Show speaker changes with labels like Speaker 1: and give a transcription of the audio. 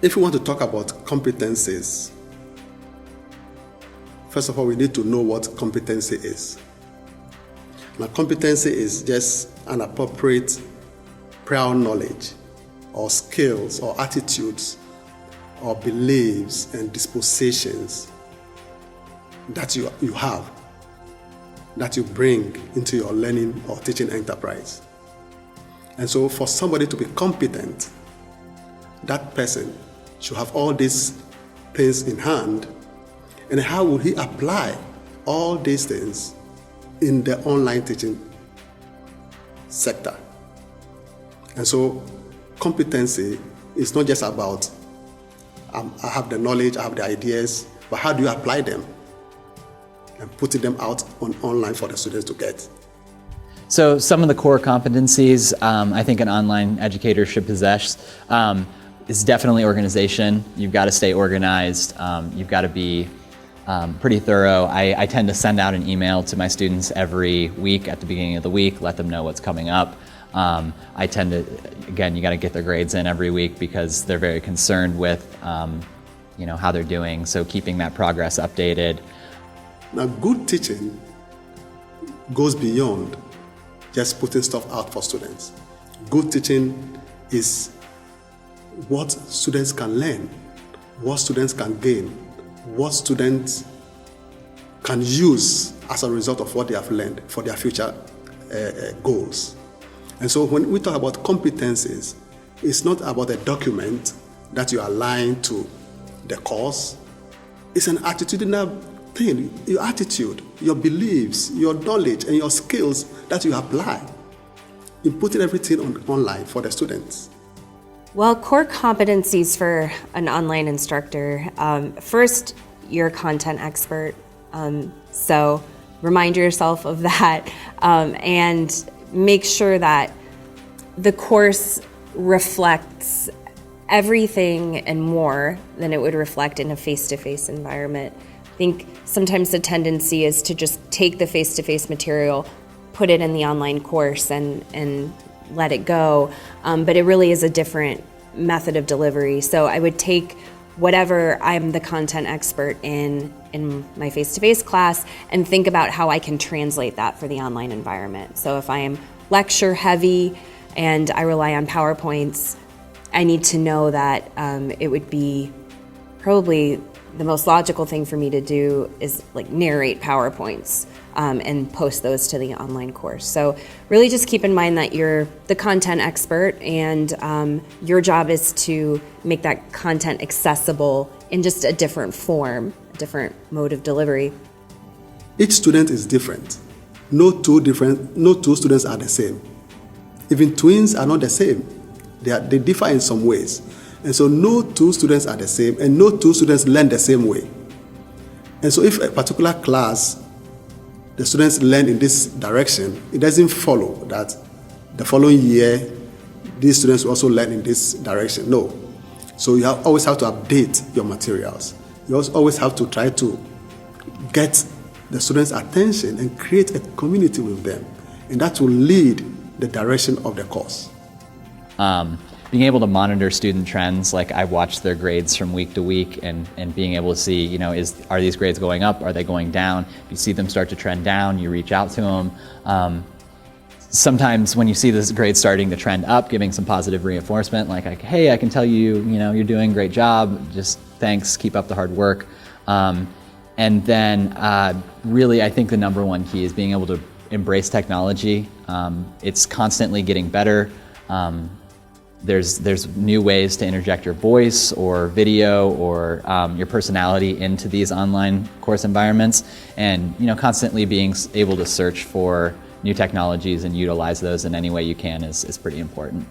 Speaker 1: If we want to talk about competencies, first of all, we need to know what competency is. Now, competency is just an appropriate prior knowledge or skills or attitudes or beliefs and dispositions that you have, that you bring into your learning or teaching enterprise. And so for somebody to be competent, that person should have all these things in hand. And how will he apply all these things in the online teaching sector? And so competency is not just about I have the knowledge, I have the ideas, but how do you apply them and putting them out online for the students to get?
Speaker 2: So some of the core competencies I think an online educator should possess is definitely organization. You've got to stay organized. You've got to be pretty thorough. I tend to send out an email to my students every week at the beginning of the week, let them know what's coming up. I tend to, again, you got to get their grades in every week because they're very concerned with how they're doing. So keeping that progress updated.
Speaker 1: Now, good teaching goes beyond just putting stuff out for students. Good teaching is what students can learn, what students can gain, what students can use as a result of what they have learned for their future goals. And so when we talk about competencies, it's not about a document that you align to the course. It's an attitudinal thing, your attitude, your beliefs, your knowledge, and your skills that you apply in putting everything online for the students.
Speaker 3: Well, core competencies for an online instructor. First, you're a content expert. So remind yourself of that and make sure that the course reflects everything and more than it would reflect in a face-to-face environment. I think sometimes the tendency is to just take the face-to-face material, put it in the online course and let it go, but it really is a different method of delivery. So I would take whatever I'm the content expert in my face-to-face class and think about how I can translate that for the online environment. So if I am lecture heavy and I rely on PowerPoints, I need to know that it would be probably the most logical thing for me to do is like narrate PowerPoints and post those to the online course. So really just keep in mind that you're the content expert and your job is to make that content accessible in just a different form, a different mode of delivery.
Speaker 1: Each student is different. No two students are the same. Even twins are not the same. They differ in some ways. And so no two students are the same and no two students learn the same way. And so if a particular class, the students learn in this direction, it doesn't follow that the following year, these students will also learn in this direction. No. So you always have to update your materials. You always have to try to get the students' attention and create a community with them. And that will lead the direction of the course.
Speaker 2: Being able to monitor student trends, like I watch their grades from week to week and being able to see, are these grades going up? Are they going down? If you see them start to trend down, you reach out to them. Sometimes when you see this grade starting to trend up, giving some positive reinforcement, like, hey, I can tell you, you're doing a great job. Just thanks, keep up the hard work. And then really, I think the number one key is being able to embrace technology. It's constantly getting better. There's new ways to interject your voice or video or your personality into these online course environments, and constantly being able to search for new technologies and utilize those in any way you can is pretty important.